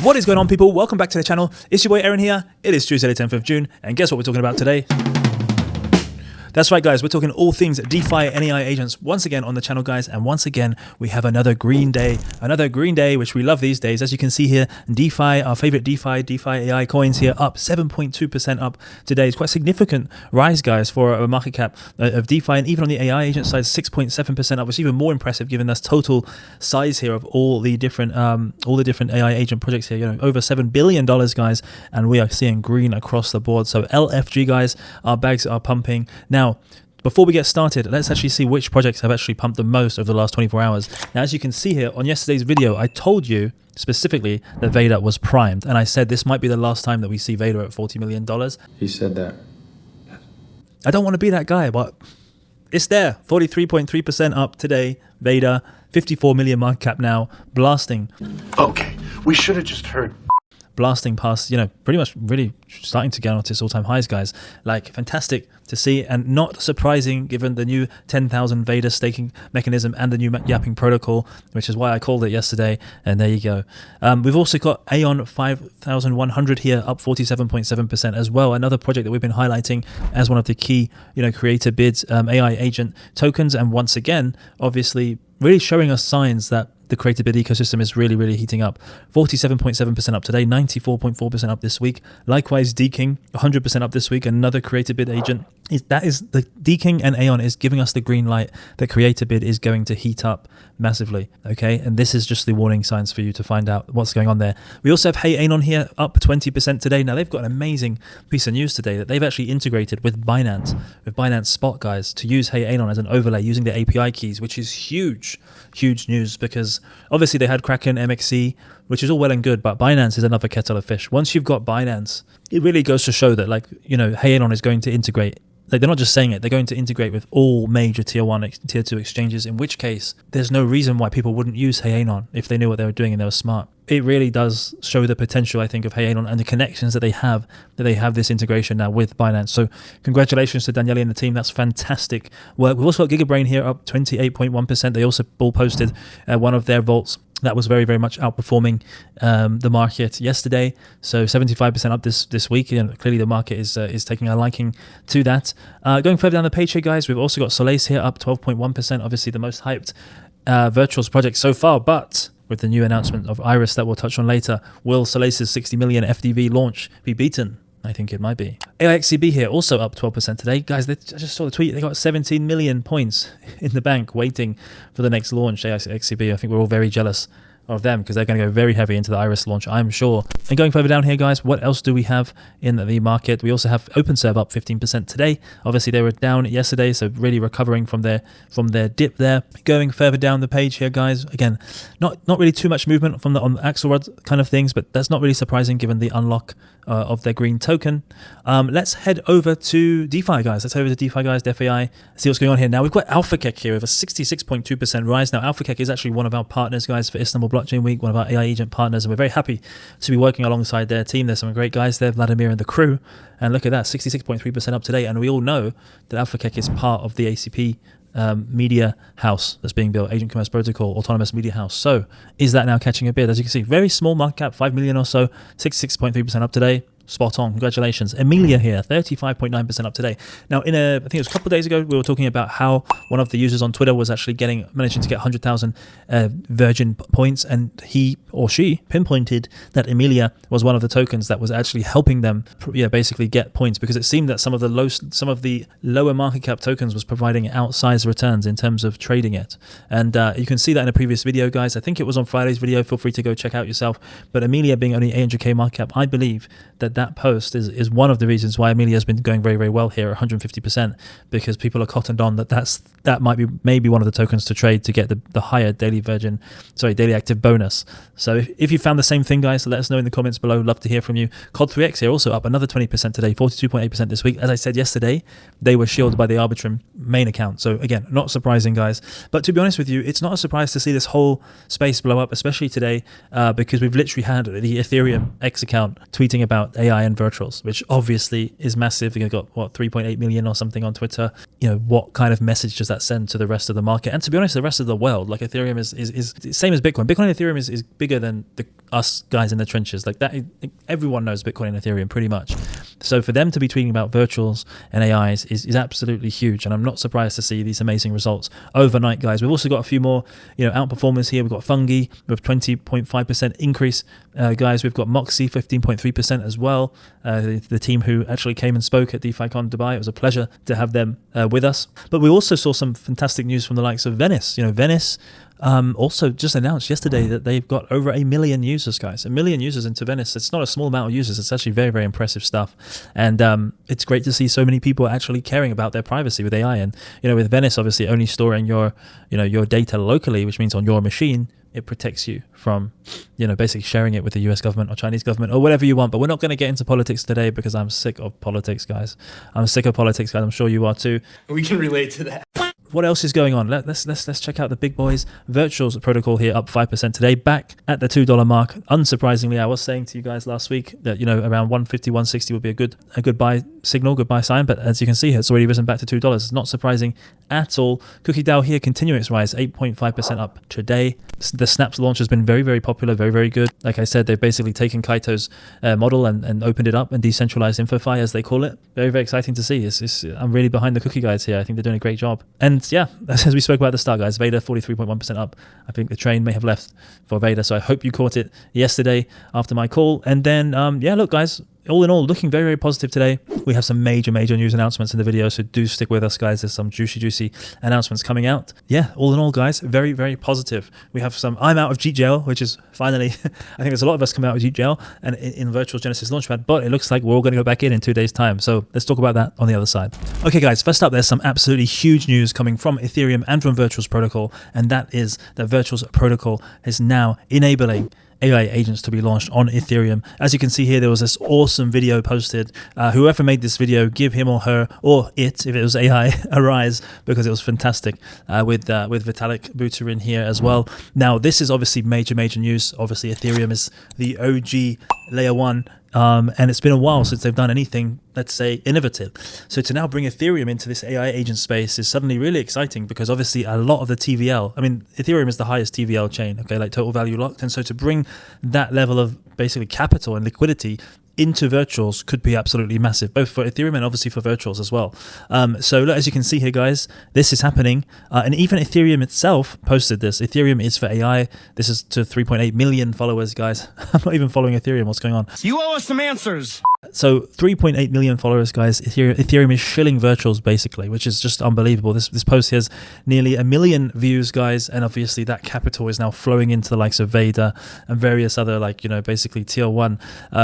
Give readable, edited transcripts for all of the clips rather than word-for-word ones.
What is going on, people? Welcome back to the channel. It's your boy Aaron here. It is Tuesday the 10th of June, and guess what we're talking about today? That's right, guys. We're talking all things DeFi and AI agents once again on the channel, guys. And once again, we have another green day, which we love these days. As you can see here, DeFi, our favorite DeFi AI coins here, up 7.2% up today. It's quite a significant rise, guys, for a market cap of DeFi. And even on the AI agent side, 6.7% up, which is even more impressive given this total size here of all the different AI agent projects here. You know, over $7 billion, guys. And we are seeing green across the board. So LFG, guys, our bags are pumping. Now, before we get started, let's actually see which projects have actually pumped the most over the last 24 hours. Now, as you can see here, on yesterday's video, I told you specifically that Vader was primed. And I said this might be the last time that we see Vader at $40 million. He said that. I don't want to be that guy, but it's there. 43.3% up today. Vader, 54 million market cap now, blasting. Okay, we should have just heard. Blasting past, you know, pretty much really starting to get onto its all-time highs, guys. Like, fantastic to see, and not surprising given the new 10,000 Vader staking mechanism and the new yapping protocol, which is why I called it yesterday. And there you go. We've also got Aeon 5100 here, up 47.7% as well. Another project that we've been highlighting as one of the key, you know, creator bids, AI agent tokens. And once again, obviously, really showing us signs that the creator bid ecosystem is really heating up. 47.7% up today, 94.4% up this week. Likewise, DKing 100% up this week. Another creator bid agent. That is the DKing and Aeon is giving us the green light that creator bid is going to heat up massively. Okay, and this is just the warning signs for you to find out what's going on there. We also have Hey Anon here, up 20% today. Now they've got an amazing piece of news today that they've actually integrated with Binance Spot, guys, to use Hey Anon as an overlay using the API keys, which is huge news, because obviously they had Kraken, MXC, which is all well and good, but Binance is another kettle of fish. Once you've got Binance, it really goes to show that, like, you know, Hey Anon is going to integrate. Like, they're not just saying it, they're going to integrate with all major tier 1, tier 2 exchanges, in which case there's no reason why people wouldn't use Hey Anon if they knew what they were doing and they were smart. It really does show the potential, I think, of Hey Anon and the connections that they have this integration now with Binance. So congratulations to Daniele and the team. That's fantastic work. We've also got Gigabrain here, up 28.1%. They also all posted one of their vaults that was very much outperforming the market yesterday. So 75% up this week. And clearly the market is taking a liking to that. Going further down the page here, guys, we've also got Solace here, up 12.1%. Obviously the most hyped virtuals project so far, but with the new announcement of I.R.I.S that we'll touch on later, will Solace's 60 million FDV launch be beaten? I think it might be. AIXCB here, also up 12% today. Guys, I just saw the tweet. They got 17 million points in the bank waiting for the next launch. AIXCB, I think we're all very jealous of them because they're going to go very heavy into the I.R.I.S launch, I'm sure. And going further down here, guys, what else do we have in the market? We also have OpenServe up 15% today. Obviously, they were down yesterday, so really recovering from their dip there. Going further down the page here, guys, again, not really too much movement on the Axelrod kind of things, but that's not really surprising given the unlock of their green token. Let's head over to DeFi, guys. Let's head over to DeFi, guys, DeFAI, see what's going on here. Now, we've got AlphaKek here with a 66.2% rise. Now, AlphaKek is actually one of our partners, guys, for Istanbul Blockchain Week, one of our AI agent partners, and we're very happy to be working alongside their team. There's some great guys there, Vladimir and the crew, and look at that, 66.3% up today. And we all know that AlphaKek is part of the ACP media house that's being built, Agent Commerce Protocol, Autonomous Media House. So is that now catching a bid? As you can see, very small market cap, 5 million or so, 66.3% up today. Spot on. Congratulations. Emilia here, 35.9% up today. Now, I think it was a couple of days ago, we were talking about how one of the users on Twitter was actually managing to get 100,000 Virgin points, and he or she pinpointed that Emilia was one of the tokens that was actually helping them, basically get points, because it seemed that some of the lower market cap tokens was providing outsized returns in terms of trading it. And you can see that in a previous video, guys. I think it was on Friday's video. Feel free to go check out yourself. But Emilia being only 800k market cap, I believe that post is one of the reasons why Emilia has been going very well here at 150%, because people are cottoned on that might be maybe one of the tokens to trade to get the higher daily active bonus. So if you found the same thing, guys, let us know in the comments below. Love to hear from you. COD3X here also up another 20% today, 42.8% this week. As I said yesterday, they were shielded by the Arbitrum main account. So again, not surprising, guys. But to be honest with you, it's not a surprise to see this whole space blow up, especially today, because we've literally had the Ethereum X account tweeting about AI and virtuals, which obviously is massive. They've got, what, 3.8 million or something on Twitter. You know, what kind of message does that send to the rest of the market? And to be honest, the rest of the world, like Ethereum is same as Bitcoin. Bitcoin and Ethereum is bigger than us guys in the trenches. Like that, everyone knows Bitcoin and Ethereum pretty much. So for them to be tweeting about virtuals and AIs is absolutely huge. And I'm not surprised to see these amazing results overnight, guys. We've also got a few more, outperformers here. We've got Fungi with 20.5% increase. Guys, we've got Moxie 15.3% as well. The team who actually came and spoke at DeFiCon Dubai. It was a pleasure to have them with us. But we also saw some fantastic news from the likes of Venice. Venice also just announced yesterday that they've got over 1 million users, guys. 1 million users into Venice. It's not a small amount of users. It's actually very, very impressive stuff. And it's great to see so many people actually caring about their privacy with AI. And, with Venice, obviously only storing your data locally, which means on your machine, it protects you from, basically sharing it with the US government or Chinese government or whatever you want. But we're not going to get into politics today because I'm sick of politics, guys. I'm sure you are too. We can relate to that. What else is going on? Let's check out the big boys. Virtuals protocol here up 5% today, back at the $2 mark. Unsurprisingly, I was saying to you guys last week that around 150, 160 would be a good buy signal, good buy sign. But as you can see here, it's already risen back to $2. It's not surprising at all. Cookie DAO here continuing its rise, 8.5% up today. The Snaps launch has been very, very popular, very, very good. Like I said, they've basically taken Kaito's model and opened it up and decentralized InfoFi, as they call it. Very, very exciting to see. I'm really behind the Cookie guys here. I think they're doing a great job. And yeah, as we spoke about at the start, guys, Vader 43.1% up. I think the train may have left for Vader, so I hope you caught it yesterday after my call. And then, look, guys, all in all, looking very, very positive today. We have some major news announcements in the video, so do stick with us, guys. There's some juicy announcements coming out. Yeah, all in all, guys, very, very positive. We have some I'm out of Jeet jail, which is finally, I think there's a lot of us coming out of Jeet jail and in Virtual Genesis Launchpad, but it looks like we're all going to go back in 2 days' time. So let's talk about that on the other side. Okay, guys, first up, there's some absolutely huge news coming from Ethereum and from Virtuals Protocol, and that is that Virtuals Protocol is now enabling AI agents to be launched on Ethereum. As you can see here, there was this awesome video posted. Whoever made this video, give him or her or it, if it was AI, a rise, because it was fantastic with Vitalik Buterin here as well. Now, this is obviously major news. Obviously, Ethereum is the OG layer 1. And it's been a while since they've done anything, let's say, innovative. So to now bring Ethereum into this AI agent space is suddenly really exciting, because obviously a lot of the TVL, Ethereum is the highest TVL chain, okay, like total value locked. And so to bring that level of basically capital and liquidity into virtuals could be absolutely massive, both for Ethereum and obviously for virtuals as well. So look, as you can see here, guys, this is happening. And even Ethereum itself posted this. Ethereum is for AI. This is to 3.8 million followers, guys. I'm not even following Ethereum. What's going on? You owe us some answers. So 3.8 million followers, guys. Ethereum is shilling virtuals, basically, which is just unbelievable. This post has nearly 1 million views, guys. And obviously that capital is now flowing into the likes of Vader and various other, basically tier 1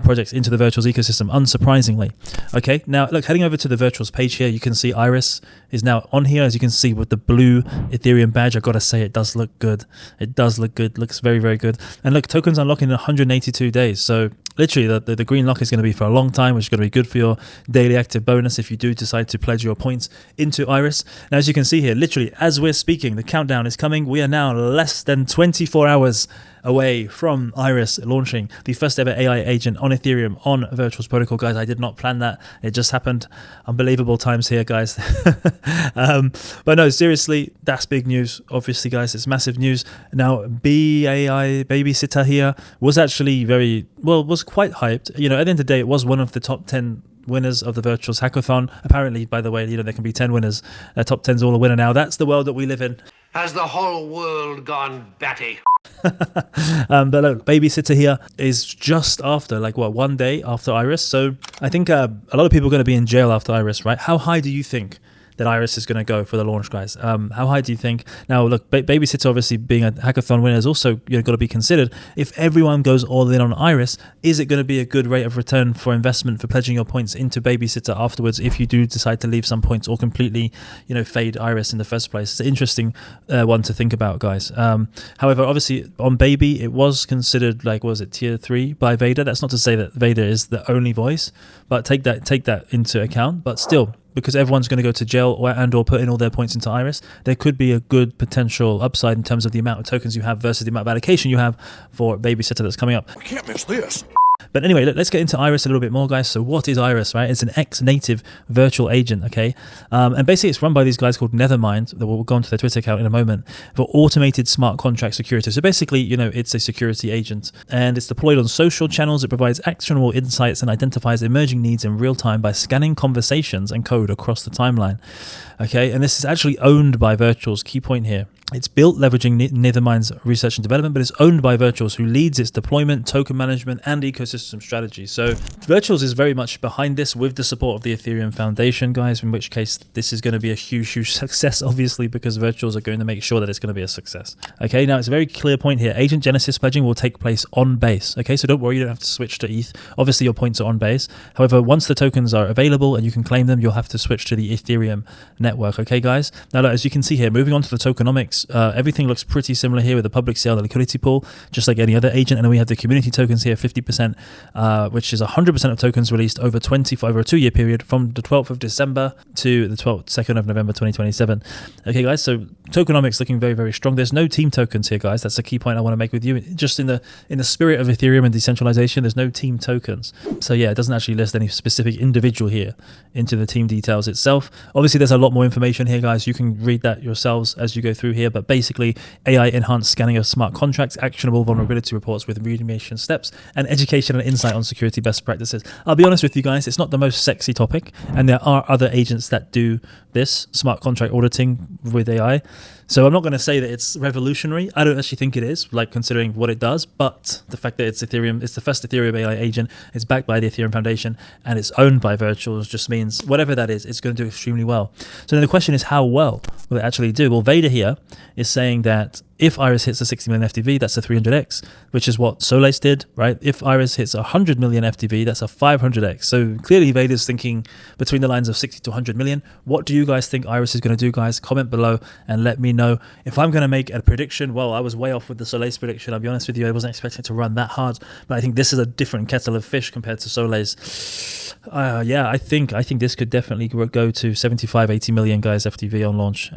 projects into the virtuals ecosystem, unsurprisingly. Okay, now look, heading over to the virtuals page here, you can see I.R.I.S is now on here, as you can see with the blue Ethereum badge. I've got to say, it does look good. It does look good. Looks very, very good. And look, tokens unlock in 182 days. So literally the green lock is going to be for a long time, which is going to be good for your daily active bonus if you do decide to pledge your points into I.R.I.S. Now, as you can see here, literally as we're speaking, the countdown is coming. We are now less than 24 hours away from I.R.I.S launching the first ever AI agent on Ethereum on Virtuals Protocol, guys. I did not plan that. It just happened. Unbelievable times here, guys. But no, seriously, that's big news. Obviously, guys, it's massive news. Now, BAI Babysitter here was actually was quite hyped. At the end of the day, it was one of the top 10 winners of the Virtuals Hackathon. Apparently, by the way, there can be 10 winners. Top 10's all a winner now. That's the world that we live in. Has the whole world gone batty? But look, Babysitter here is just after, 1 day after I.R.I.S. So I think a lot of people are going to be in jail after I.R.I.S, right? How high do you think that I.R.I.S is going to go for the launch, guys? How high do you think? Now, look, Babysitter obviously being a hackathon winner is also got to be considered. If everyone goes all in on I.R.I.S, is it going to be a good rate of return for investment for pledging your points into Babysitter afterwards if you do decide to leave some points or completely, fade I.R.I.S in the first place? It's an interesting one to think about, guys. However, obviously on Baby, it was considered tier 3 by Vader. That's not to say that Vader is the only voice, but take that into account. But still, because everyone's going to go to jail or put in all their points into I.R.I.S, there could be a good potential upside in terms of the amount of tokens you have versus the amount of allocation you have for Babysitter that's coming up. I can't miss this. But anyway, let's get into I.R.I.S a little bit more, guys. So what is I.R.I.S, right? It's an ex-native virtual agent, okay? And basically it's run by these guys called Nethermind, that we'll go onto their Twitter account in a moment, for automated smart contract security. So basically, it's a security agent, and it's deployed on social channels. It provides actionable insights and identifies emerging needs in real time by scanning conversations and code across the timeline, okay? And this is actually owned by Virtuals. Key point here. It's built leveraging Nethermind's research and development, but it's owned by Virtuals, who leads its deployment, token management, and ecosystem strategy. So Virtuals is very much behind this with the support of the Ethereum Foundation, guys, in which case this is going to be a huge, huge success, obviously, because Virtuals are going to make sure that it's going to be a success. Okay, now it's a very clear point here. Agent Genesis pledging will take place on base. Okay, so don't worry, you don't have to switch to ETH. Obviously, your points are on base. However, once the tokens are available and you can claim them, you'll have to switch to the Ethereum network. Okay, guys? Now, as you can see here, moving on to the tokenomics, everything looks pretty similar here with the public sale, the liquidity pool, just like any other agent. And then we have the community tokens here, 50%, which is 100% of tokens released over a 2-year period from the 12th of December to the 2nd of November 2027. Okay, guys, so tokenomics looking very, very strong. There's no team tokens here, guys. That's a key point I want to make with you. Just in the spirit of Ethereum and decentralization, there's no team tokens. So yeah, it doesn't actually list any specific individual here into the team details itself. Obviously, there's a lot more information here, guys. You can read that yourselves as you go through here, but basically AI enhanced scanning of smart contracts, actionable vulnerability reports with remediation steps, and education and insight on security best practices. I'll be honest with you guys, it's not the most sexy topic, and there are other agents that do this smart contract auditing with AI. So I'm not going to say that it's revolutionary. I don't actually think it is, like considering what it does, but the fact that it's Ethereum, it's the first Ethereum AI agent, it's backed by the Ethereum Foundation, and it's owned by Virtuals, just means whatever that is, it's going to do extremely well. So then the question is, how well will it actually do? Well, Vader here is saying that if I.R.I.S hits a 60 million FTV, that's a 300x, which is what Solace did, right? If I.R.I.S hits 100 million FTV, that's a 500x. So clearly Vader's thinking between the lines of 60 to 100 million. What do you guys think I.R.I.S is going to do, guys? Comment below and let me know. If I'm going to make a prediction, well, I was way off with the Solace prediction. I'll be honest with you, I wasn't expecting it to run that hard, but I think this is a different kettle of fish compared to Solace. Yeah, I think this could definitely go to 75, 80 million, guys, FTV on launch,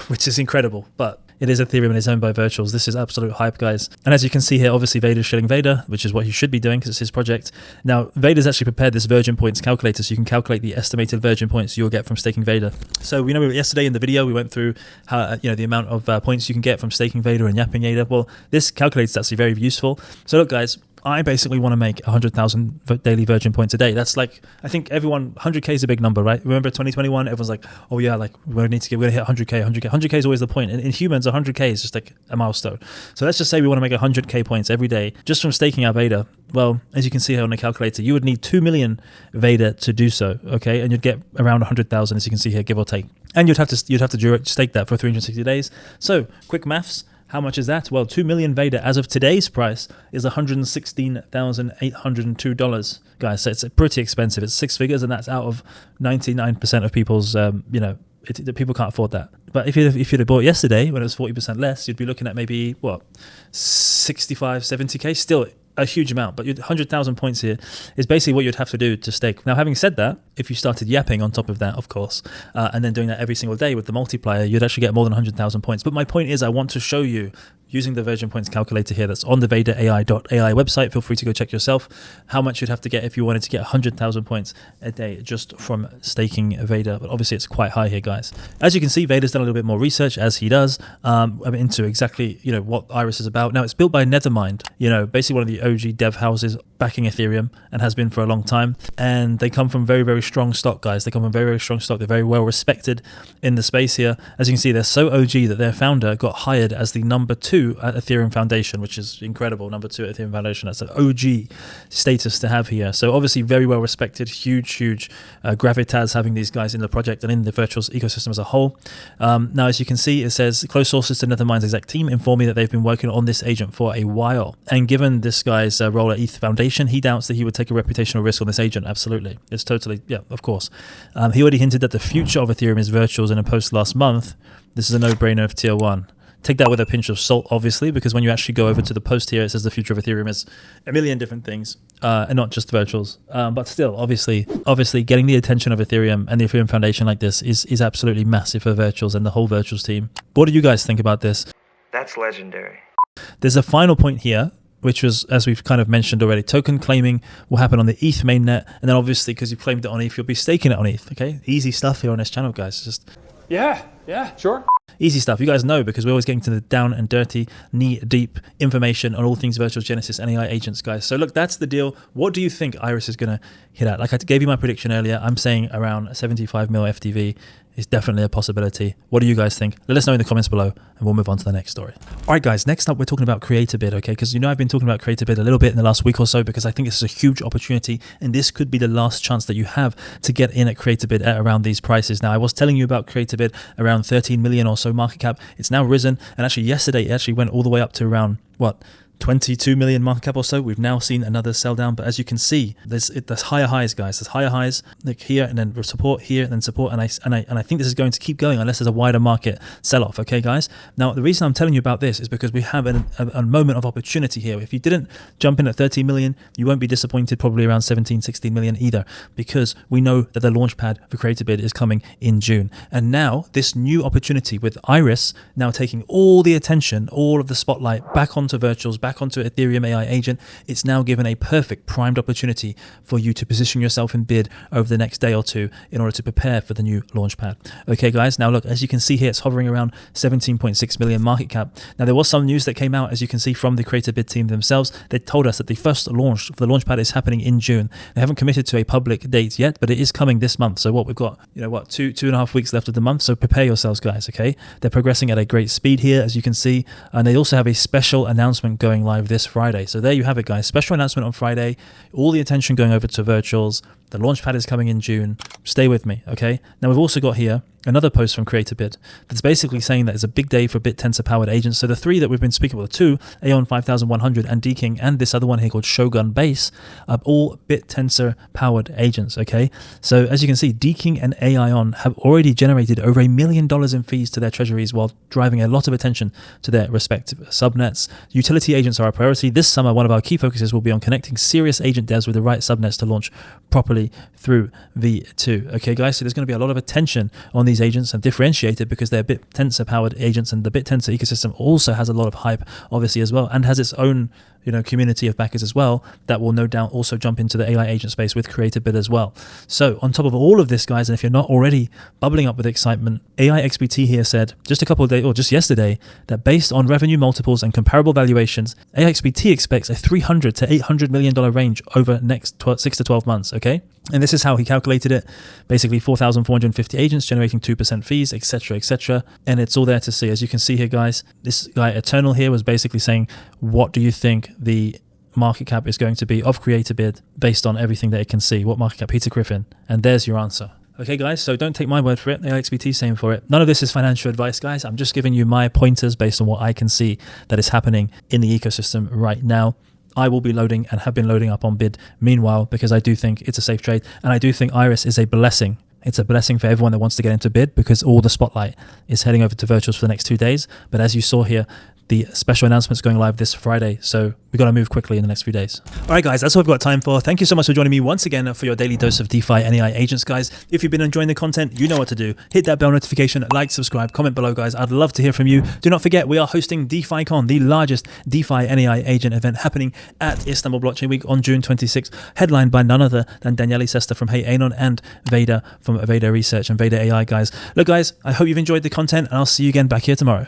which is incredible, but it is Ethereum and it's owned by Virtuals. This is absolute hype, guys. And as you can see here, obviously Vader's shilling Vader, which is what he should be doing because it's his project. Now, Vader's actually prepared this Virgin Points calculator, so you can calculate the estimated Virgin Points you'll get from staking Vader. So we know yesterday in the video we went through how the amount of points you can get from staking Vader and yapping Vader. Well, this calculator is actually very useful. So look, guys, I basically want to make 100,000 daily Virgin Points a day. That's like, I think everyone, 100k is a big number, right? Remember 2021, everyone's like, oh yeah, like we're going to hit 100k. 100k is always the point. In humans, 100k is just like a milestone. So let's just say we want to make 100k points every day just from staking our Vader. Well, as you can see here on the calculator, you would need 2 million Vader to do so, okay? And you'd get around 100,000, as you can see here, give or take. And you'd have to stake that for 360 days. So quick maths. How much is that? Well, 2 million Vader as of today's price is $116,802, guys. So it's pretty expensive. It's six figures, and that's out of 99% of people's, people can't afford that. But if you'd have bought yesterday when it was 40% less, you'd be looking at maybe, 65, 70K? Still a huge amount, but 100,000 points here is basically what you'd have to do to stake. Now, having said that, if you started yapping on top of that, of course, and then doing that every single day with the multiplier, you'd actually get more than 100,000 points. But my point is, I want to show you, using the Virgin Points calculator here that's on the VaderAI.ai website, feel free to go check yourself, how much you'd have to get if you wanted to get 100,000 points a day just from staking Vader. But obviously it's quite high here, guys. As you can see, Vader's done a little bit more research, as he does, into exactly what I.R.I.S is about. Now, it's built by Nethermind, basically one of the OG dev houses backing Ethereum, and has been for a long time. And they come from very, very strong stock, guys. They come from very, very strong stock. They're very well respected in the space here. As you can see, they're so OG that their founder got hired as the number 2 at Ethereum Foundation, which is incredible. Number 2 at Ethereum Foundation. That's an OG status to have here. So obviously very well respected, huge gravitas having these guys in the project and in the Virtuals ecosystem as a whole. Now, as you can see, it says close sources to Nethermind's exec team inform me that they've been working on this agent for a while. And given this guy's role at ETH Foundation, he doubts that he would take a reputational risk on this agent. Absolutely. It's totally, yeah, of course. He already hinted that the future of Ethereum is Virtuals in a post last month. This is a no-brainer of tier 1. Take that with a pinch of salt, obviously, because when you actually go over to the post here, it says the future of Ethereum is a million different things, and not just virtuals. But still, obviously, getting the attention of Ethereum and the Ethereum Foundation like this is absolutely massive for virtuals and the whole virtuals team. What do you guys think about this? That's legendary. There's a final point here, which was, as we've kind of mentioned already, token claiming will happen on the ETH mainnet, and then obviously because you claimed it on ETH, you'll be staking it on ETH. Okay, easy stuff here on this channel, guys. Just Yeah, sure. easy stuff. You guys know, because we're always getting to the down and dirty, knee-deep information on all things Virtual Genesis and AI agents, guys. So look, that's the deal. What do you think I.R.I.S is going to hit at? Like I gave you my prediction earlier, I'm saying around 75 mil FTV is definitely a possibility. What do you guys think? Let us know in the comments below, and we'll move on to the next story. All right, guys, next up, we're talking about CreatorBid, okay? Because I've been talking about CreatorBid a little bit in the last week or so, because I think this is a huge opportunity, and this could be the last chance that you have to get in at CreatorBid at around these prices. Now, I was telling you about CreatorBid around 13 million or so market cap. It's now risen, and actually yesterday, it actually went all the way up to around, 22 million market cap or so. We've now seen another sell down, but as you can see, there's higher highs, guys. There's higher highs like here, and then support here, and then support, and I think this is going to keep going unless there's a wider market sell-off. Okay, guys. Now the reason I'm telling you about this is because we have a moment of opportunity here. If you didn't jump in at 13 million, you won't be disappointed probably around 17, 16 million either, because we know that the launch pad for CreatorBid is coming in June, and now this new opportunity with I.R.I.S now taking all the attention, all of the spotlight back onto virtuals, back onto Ethereum AI agent, it's now given a perfect primed opportunity for you to position yourself in bid over the next day or two in order to prepare for the new launchpad. Okay, guys, now look, as you can see here, it's hovering around 17.6 million market cap. Now, there was some news that came out, as you can see, from the CreatorBid team themselves. They told us that the first launch for the launchpad is happening in June. They haven't committed to a public date yet, but it is coming this month. So what we've got, two and a half weeks left of the month. So prepare yourselves, guys, okay? They're progressing at a great speed here, as you can see, and they also have a special announcement going live this Friday. So there you have it, guys. Special announcement on Friday. All the attention going over to virtuals. The launchpad is coming in June. Stay with me, okay? Now, we've also got here another post from CreatorBid that's basically saying that it's a big day for BitTensor powered agents. So the three that we've been speaking about, the two, Aeon 5100 and DKing, and this other one here called Shogun Base, are all BitTensor powered agents, okay? So as you can see, DKing and Aeon have already generated over $1 million in fees to their treasuries while driving a lot of attention to their respective subnets. Utility agents are our priority. This summer, one of our key focuses will be on connecting serious agent devs with the right subnets to launch properly through V2. Okay, guys, so there's going to be a lot of attention on these agents and differentiated because they're BitTensor powered agents, and the BitTensor ecosystem also has a lot of hype, obviously, as well, and has its own community of backers as well that will no doubt also jump into the AI agent space with CreatorBid as well. So on top of all of this, guys, and if you're not already bubbling up with excitement, AI XBT here said just a couple of days, or just yesterday, that based on revenue multiples and comparable valuations, AI XBT expects a $300 to $800 million range over next 6 to 12 months, okay? And this is how he calculated it. Basically 4,450 agents generating 2% fees, etc., etc. And it's all there to see. As you can see here, guys, this guy Eternal here was basically saying, what do you think the market cap is going to be of CreatorBid based on everything that it can see? What market cap? Peter Griffin. And there's your answer. Okay, guys, so don't take my word for it. AIXBT saying for it. None of this is financial advice, guys. I'm just giving you my pointers based on what I can see that is happening in the ecosystem right now. I will be loading and have been loading up on bid meanwhile, because I do think it's a safe trade, and I do think I.R.I.S is a blessing. It's a blessing for everyone that wants to get into bid, because all the spotlight is heading over to virtuals for the next 2 days. But as you saw here, the special announcement's going live this Friday, so we've got to move quickly in the next few days. All right, guys, that's all we've got time for. Thank you so much for joining me once again for your daily dose of DeFi and AI agents, guys. If you've been enjoying the content, you know what to do. Hit that bell notification, like, subscribe, comment below, guys. I'd love to hear from you. Do not forget, we are hosting DeFiCon, the largest DeFi and AI agent event happening at Istanbul Blockchain Week on June 26th, headlined by none other than Daniele Sesta from Hey Anon and Veda from Veda Research and Veda AI, guys. Look, guys, I hope you've enjoyed the content, and I'll see you again back here tomorrow.